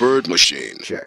Bird machine. Check.